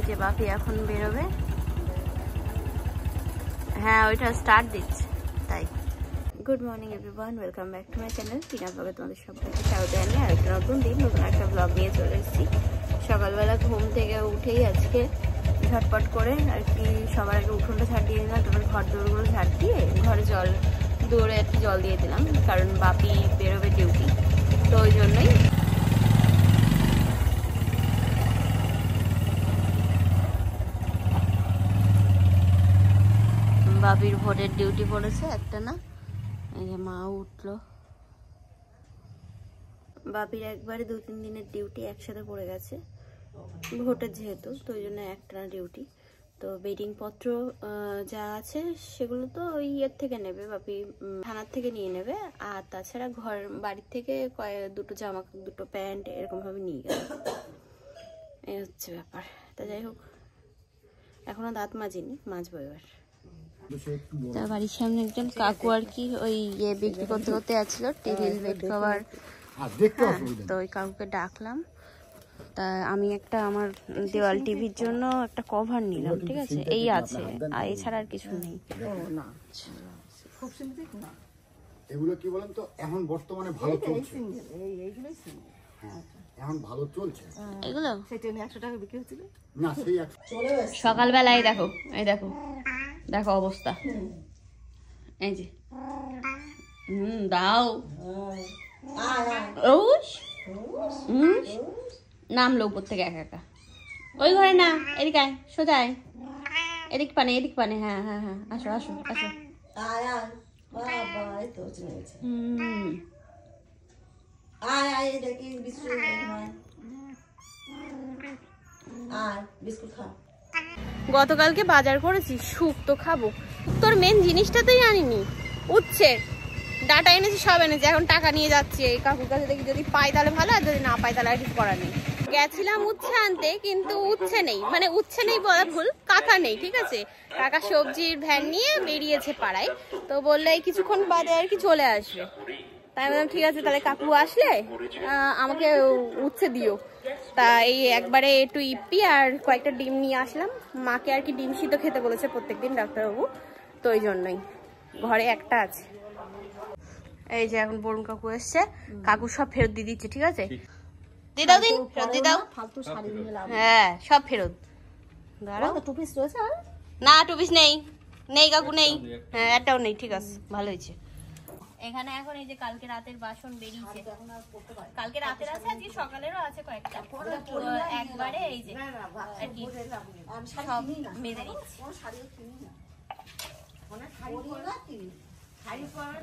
যে বাপি এখন বেরোবে। হ্যাঁ ওইটা স্টার্ট দিচ্ছে তাই। Good morning everyone, welcome back to my channel. Tina ব্লগে তোমাদের সবাইকে স্বাগত জানিয়ে আর একটা নতুন দিন নতুন একটা ব্লগ নিয়ে চলে এসেছি। সকালবেলা ঘুম থেকে উঠেই আজকে ঝটপট করে আর কি সবার আগে উঠোনটা ঝাড় দিয়ে দিলাম, তারপর ঘর দৌড়গুলো ঝাড় দিয়ে ঘরে দৌড়ে একটু জল দিয়ে দিলাম, কারণ বাপি বেরোবে ডিউটি, তো ওই জন্যই। বাপির ভোরের ডিউটি পড়েছে একটা না, এই যে মা উঠলো। বাপির একবারে 2-3 দিনের ডিউটি একসাথে পড়ে গেছে ভোটের যেহেতু, তো ওই জন্য একটা ডিউটি। তো বেডিং পত্র যা আছে সেগুলো তো ওই ইয়ের থেকে নেবে, বাপি থানার থেকে নিয়ে নেবে। আর তাছাড়া বাড়ির থেকে দুটো জামা দুটো প্যান্ট এরকম ভাবে নিয়ে গেল, এই হচ্ছে ব্যাপার। তা যাই হোক, এখনো দাঁত মাজেনি, মাজবো এবার। তার বাড়ির সামনে একজন কাকু আর কি ওই ইয়ে বিক্রি করতে করতে আসছিল, টেবিল বেড কভার। তো ওই কাকুকে ডাকলাম, তা আমি একটা আমার দেওয়াল টিভির জন্য একটা কভার নিলাম, ঠিক আছে, এই আছে, আর এছাড়া আর কিছু নেই। এগুলো কি বলেন তো, এখন বর্তমানে ভালো চলছে, এখন ভালো চলছে এগুলো। সেটা 100 টাকা বিক্রি হচ্ছিল না, সেই সকালবেলায় দেখো, এই দেখো দেখো অবস্থা, এই যে দাও নামলো উপর থেকে একা একা। ওই ঘরে না, এদিকে আয়, সোজা আয়, এদিক পানে এদিক পানে। হ্যাঁ হ্যাঁ হ্যাঁ, আসো আসো আসো। গতকালকে বাজার করেছি, শুক্তো খাবো। তোর মেন জিনিসটাতেই আনিনি, উচ্ছে ডাটা এনেছি, সব এনেছি, এখন টাকা নিয়ে যাচ্ছে এই কাকুর কাছে, দেখি যদি পাই তাহলে ভালো, আর যদি না পাই তাহলে আর কিছু করার নেই। গেছিলাম উচ্ছে আনতে, কিন্তু উচ্ছে নেই, মানে উচ্ছে নেই বলা ভুল, কাকা নেই, ঠিক আছে। কাকা সবজির ভ্যান নিয়ে বেরিয়েছে পাড়ায়, তো বললে এই কিছুক্ষণ বাদে আর কি চলে আসবে। তাই বললাম ঠিক আছে, তাহলে কাকু আসলে আমাকে উচ্ছে দিও। তা এই একবারে একটু ইপি আর কয়েকটা ডিম নিয়ে আসলাম। মাকে আর কি ডিম সিদ্ধ খেতে বলেছে প্রত্যেকদিন ডাক্তারবাবু, তো ওই জন্যই ঘরে একটা আছে। এই যে এখন বরুণ কাকু এসছে, কাকু সব ফেরত দিয়ে দিচ্ছে, ঠিক আছে, দিয়ে দাও, দিন ফেরত দিয়ে দাও। হ্যাঁ সব ফেরত। টুপিস রয়েছে না, টুপিস নেই, নেই কাকু নেই, হ্যাঁ একটাও নেই, ঠিক আছে ভালো হয়েছে। এখানে এখন এই যে কালকে রাতের বাসন বেরিয়েছে, কালকে রাতের আছে, আজকে সকালেরও আছে কয়েকটা, একবারে এই যে সব মেজে নিচ্ছি।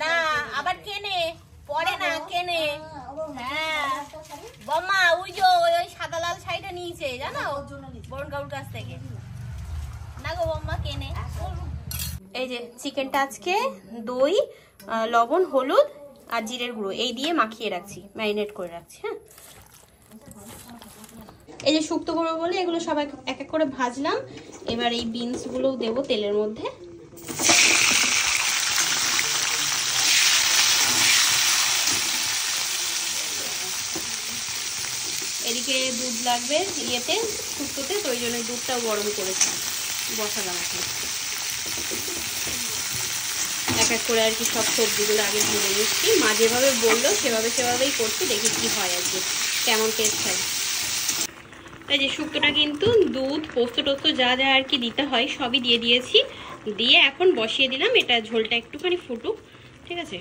না আবার কেনে পরে না, কেনে। হ্যাঁ বম্মা ওই যে ওই সাদা লাল শাড়িটা নিয়েছে জানো বরুণ কাকুর কাছ থেকে, না গো বম্মা কেনে। এই যে চিকেনটা আজকে দই, লবণ, হলুদ আর জিরের গুঁড়ো এই দিয়ে মাখিয়ে রাখছি, ম্যারিনেট করে রাখছি। হ্যাঁ, এই যে শুক্তো গুঁড়ো বলে এগুলো সব এক এক করে ভাজলাম। এবার এই বিনস গুলো দেবো তেলের মধ্যে। এদিকে দুধ লাগবে ইয়েতে শুক্তোতে, তো ওই জন্য দুধটাও গরম করেছি, বসালাম এখন। এক এক করে আর কি সব সবজিগুলো আগে ভেজে নিচ্ছি, মা যেভাবে বললো সেভাবেই করছি, দেখি কি হয় আর কি, কেমন টেস্ট হয়। এই যে শুক্তোটা কিন্তু দুধ পোস্ত টোস্ত যা যা আর কি দিতে হয় সবই দিয়ে দিয়েছি, দিয়ে এখন বসিয়ে দিলাম। এটা ঝোলটা একটুখানি ফুটুক, ঠিক আছে,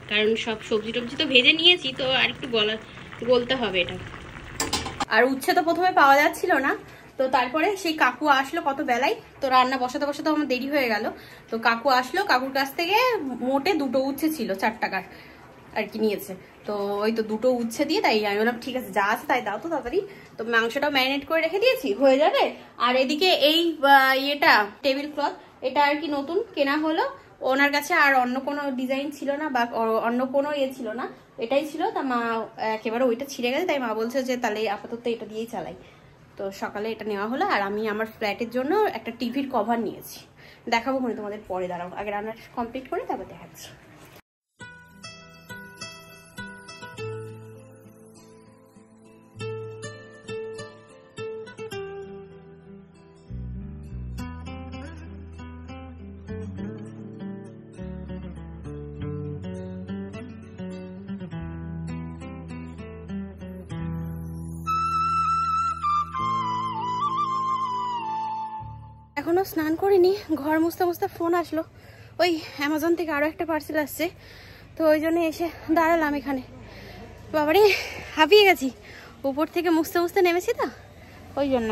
কারণ সব সবজি টবজি তো ভেজে নিয়েছি, তো আর একটু গলতে হবে এটা। আর উচ্ছে তো প্রথমে পাওয়া যাচ্ছিল না, তো তারপরে সেই কাকু আসলো কত বেলায়, তো রান্না বসাতে বসাতে আমার দেরি হয়ে গেল। তো কাকু আসলো, কাকুর কাছ থেকে মোটে 2টো উচ্ছে ছিল 4 টাকার আর কি নিয়েছে, তো ওই তো 2টো উচ্ছে দিয়ে, তাই আমি বললাম ঠিক আছে যা আছে তাই দাও তো তাড়াতাড়ি। তো মাংসটাও ম্যারিনেট করে রেখে দিয়েছি, হয়ে যাবে। আর এদিকে এই ইয়েটা টেবিল ক্লথ, এটা আর কি নতুন কেনা হলো ওনার কাছে, আর অন্য কোনো ডিজাইন ছিল না বা অন্য কোনো ইয়ে ছিল না, এটাই ছিল। তা মা একেবারে ওইটা ছিঁড়ে গেছে, তাই মা বলছে যে তাহলে আপাতত এটা দিয়েই চালাই। তো সকালে এটা নেওয়া হলো। আর আমি আমার ফ্ল্যাটের জন্য একটা টিভির কভার নিয়েছি, দেখাবো মনে তোমাদের পরে, দাঁড়াও আগে রান্না কমপ্লিট করে তারপর দেখাচ্ছি। এখনো স্নান করিনি, ঘর মুছতে মুছতে ফোন আসলো। ওই অ্যামাজন থেকে আরো একটা পার্সেল আসছে, তো ওই জন্য এসে দাঁড়ালাম এখানে। বাবারে হাঁপিয়ে গেছি, উপর থেকে মুছতে মুছতে নেমেছি তো, ওই জন্য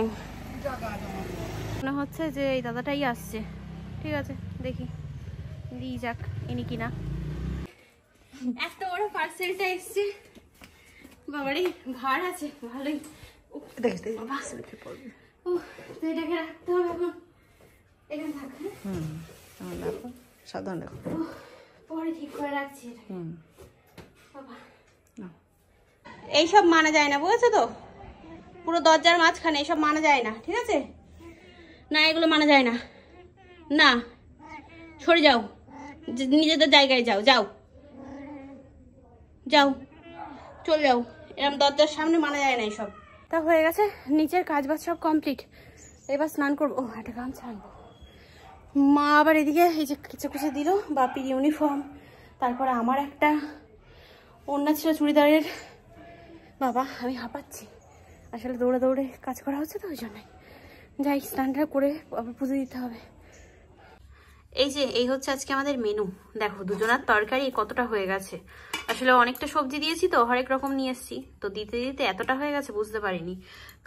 মনে হচ্ছে যে এই দাদাটাই আসছে। ঠিক আছে, দেখি দিয়ে যাক ইনি কিনা। এত বড় পার্সেলটা এসছে, বাবারে ভার আছে ভালোই। এটাকে রাখতে হবে এখন, এখানে থাক। সাবধান রাখো, পরে ঠিক করে রাখছি। এইসব মানা যায় না, বুঝেছো তো? পুরো দরজার মাঝখানে এসব মানা যায় না, ঠিক আছে? না, এগুলো মানা যায় না। না, সরে যাও, নিজেদের জায়গায় যাও, যাও যাও, চলে যাও। এরকম দরজার সামনে মানা যায় না এসব। তা হয়ে গেছে, নিচের কাজ বাজ সব কমপ্লিট। এবার স্নান করবো। একটা গামছা আনবো। মা আবার এদিকে এই যে কিছু কিছু দিল, বাপির ইউনিফর্ম, তারপরে আমার একটা ওড়না ছিল চুড়িদারের। বাবা আমি হাঁপাচ্ছি, আসলে দৌড়ে দৌড়ে কাজ করা হচ্ছে তো, ওই জন্যই। যাই, স্নানটা করে আবার পুজো দিতে হবে। এই যে এই হচ্ছে আজকে আমাদের মেনু। দেখো দুজনার তরকারি কতটা হয়ে গেছে। আসলে অনেকটা সবজি দিয়েছি তো, হরেক রকম নিয়ে এসেছি, তো দিতে দিতে এতটা হয়ে গেছে বুঝতে পারিনি।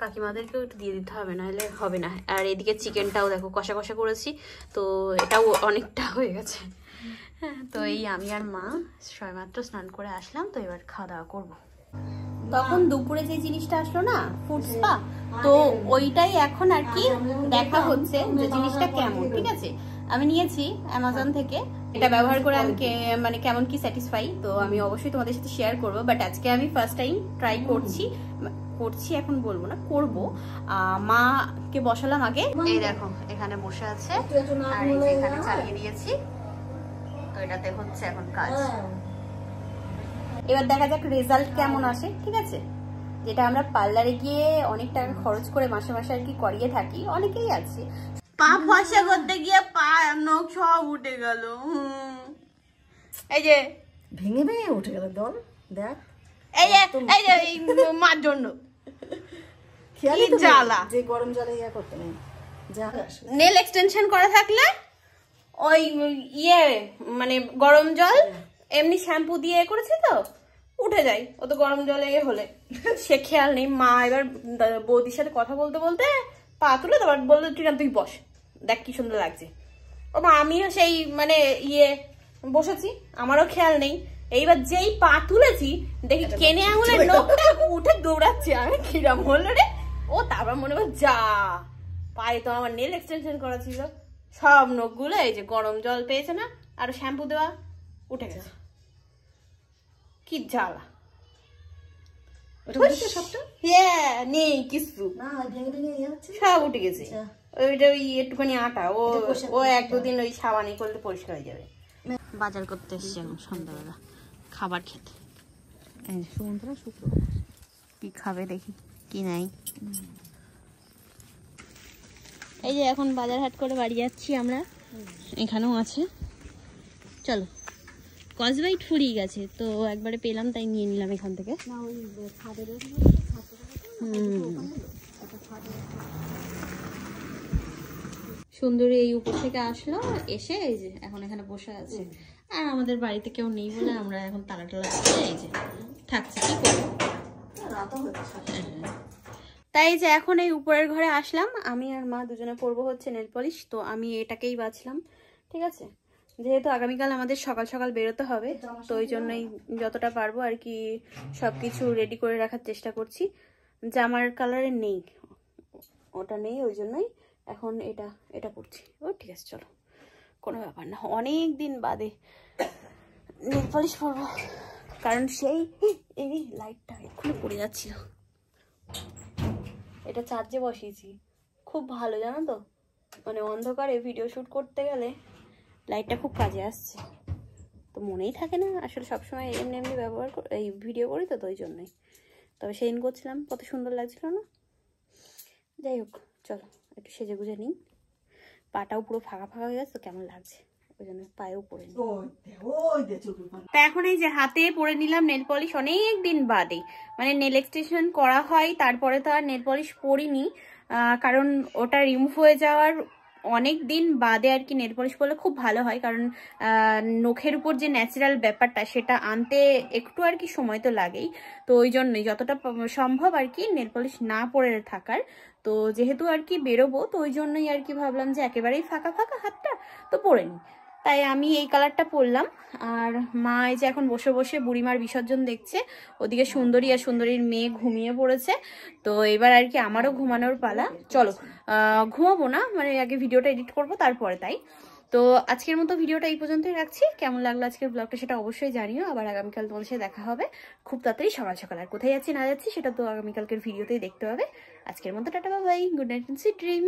কাকিমাদেরকেও একটু দিয়ে দিতে হবে, নাহলে হবে না। আর এদিকে চিকেনটাও দেখো কষা কষা করেছি, তো এটাও অনেকটা হয়ে গেছে। হ্যাঁ, তো এই আমি আর মা সবেমাত্র স্নান করে আসলাম, তো এবার খাওয়া দাওয়া করবো। তখন দুপুরে যে জিনিসটা আসলো না, ফুড স্পা, তো ওইটাই এখন আর কি দেখা হচ্ছে যে জিনিসটা কেমন। ঠিক আছে, আমি নিয়েছি অ্যামাজন থেকে, এটা ব্যবহার করে আমি মানে কেমন কি স্যাটিসফাই, তো আমি অবশ্যই তোমাদের সাথে শেয়ার করবো। বাট আজকে আমি ফার্স্ট টাইম ট্রাই করছি, এখন বলবো না, করবো। মাকে বসালাম আগে, এই দেখো এখানে বসে আছে, আর এই যে এখানে চালিয়ে দিয়েছি, তো এটাতে হচ্ছে এখন কাজ। এবার দেখা যাক রেজাল্ট কেমন আসে। ঠিক আছে, যেটা আমরা পার্লারে গিয়ে অনেক টাকা খরচ করে মাসে মাসে আর কি করিয়ে থাকি, অনেকেই আছে। পা ফসা করতে গিয়ে পা নখ সব উঠে গেল। এই যে ভেঙে ভেঙে উঠে গেল দল, দেখ এই যে মার জন্য খেয়ালি জ্বালা, যে গরম জলে ইয়া করতে নেই। নেল এক্সটেনশন করা থাকলে ওই ইয়ে মানে গরম জল এমনি শ্যাম্পু দিয়ে করেছি তো উঠে যায়, ও তো গরম জলে হলে সে খেয়াল নেই। মা এবার বৌদির সাথে কথা বলতে বলতে পা তুলে তারপর বললো তুই বস, দেখ কি সুন্দর লাগছে। ও মা আমিও সেই মানে বসেছি, আমারও খেয়াল নেই। এইবার যেই পা তুলেছি দেখি কেনে আঙুলের নখটা উঠে দৌড়াচ্ছে, আমি কিরম হলো রে। ও তারপর মনে হয় যা, পায়ে তো আমার নেল এক্সটেনশন করা ছিল, সব নখগুলো এই যে গরম জল পেয়েছে না, আর শ্যাম্পু দেওয়া উঠে গেছে। কি জ্বালা, নেই কিছু, সব উঠে গেছে। ওইটা ওই একটুখানি আটা, ও এক দুদিন ওই সাবানি করলে পরিষ্কার হয়ে যাবে। বাজার করতে এসছি এখন সন্ধ্যাবেলা খাবার খেতে। কি খাবে দেখি কি নাই। এই যে এখন বাজার হাট করে বাড়ি যাচ্ছি আমরা, এখানেও আছে। চলো, কসবাইট ফুরিয়ে গেছে তো একবারে পেলাম তাই নিয়ে নিলাম এখান থেকে। সুন্দরী এই উপর থেকে আসলো, এসে এই যে এখন এখানে বসে আছে। আর আমাদের বাড়িতে কেউ নেই বলে আমরা এখন তালা টালা দিয়ে এই যে থাকছি, কি করবো। তাই যে এখন এই উপরের ঘরে আসলাম, আমি আর মা দুজনে পরবো হচ্ছে নেল পলিশ। তো আমি এটাকেই বাছলাম। ঠিক আছে, যেহেতু আগামীকাল আমাদের সকাল সকাল বেরোতে হবে, তো ওই জন্যই যতটা পারবো আর কি সবকিছু রেডি করে রাখার চেষ্টা করছি। জামার কালারের নেই, ওটা নেই, ওই জন্যই এখন এটা পরছি। ও ঠিক আছে, চলো, কোনো ব্যাপার না, অনেক দিন বাদে নেল পলিশ পরবো। কারণ সেই এই লাইটটা এক্ষুনি পড়ে যাচ্ছিল, এটা চার্জে বসিয়েছি, খুব ভালো জানো তো, মানে অন্ধকারে ভিডিও শ্যুট করতে গেলে লাইটটা খুব কাজে আসছে। তো মনেই থাকে না আসলে, সবসময় এমনি এমনি ব্যবহার এই ভিডিও করি তো, ওই জন্যই। তবে সেদিন করছিলাম, কত সুন্দর লাগছিল না। যাই হোক, চলো একটু সেজে গুজে নিই। পাটাও পুরো ফাঁকা ফাঁকা হয়ে গেছে, কেমন লাগছে, ওই জন্য পায়েও পরে নিই। তা এখন এই যে হাতে পরে নিলাম নেল পলিশ, অনেক দিন বাদে, মানে নেল এক্সটেনশন করা হয় তারপরে তো আর নেল পলিশ পরিনি, কারণ ওটা রিমুভ হয়ে যাওয়ার অনেক দিন বাদে আর কি নেল পলিশ পরলে খুব ভালো হয়, কারণ নখের উপর যে ন্যাচারাল ব্যাপারটা সেটা আনতে একটু আর কি সময় তো লাগেই। তো ওই জন্যই যতটা সম্ভব আর কি নেল পলিশ না পরে থাকার। তো যেহেতু আর কি বেরোবো, তো ওই জন্যই আর কি ভাবলাম যে একেবারেই ফাঁকা ফাঁকা হাতটা, তো পরে নিই। তাই আমি এই কালারটা পরলাম। আর মা এই যে এখন বসে বসে বুড়িমার বিসর্জন দেখছে, ওদিকে সুন্দরী আর সুন্দরীর মেয়ে ঘুমিয়ে পড়েছে। তো এবার আর কি আমারও ঘুমানোর পালা। চলো ঘুমাবো না, মানে আগে ভিডিওটা এডিট করবো তারপরে। তাই তো আজকের মতো ভিডিওটা এই পর্যন্তই রাখছি। কেমন লাগলো আজকের ব্লগটা সেটা অবশ্যই জানিও। আবার আগামীকাল তোমাদের সাথে দেখা হবে খুব তাড়াতাড়ি সকাল সকাল। আর কোথায় যাচ্ছি না যাচ্ছি সেটা তো আগামীকালকের ভিডিওতেই দেখতে হবে। আজকের মতো tata, bye bye, good night, sweet dream.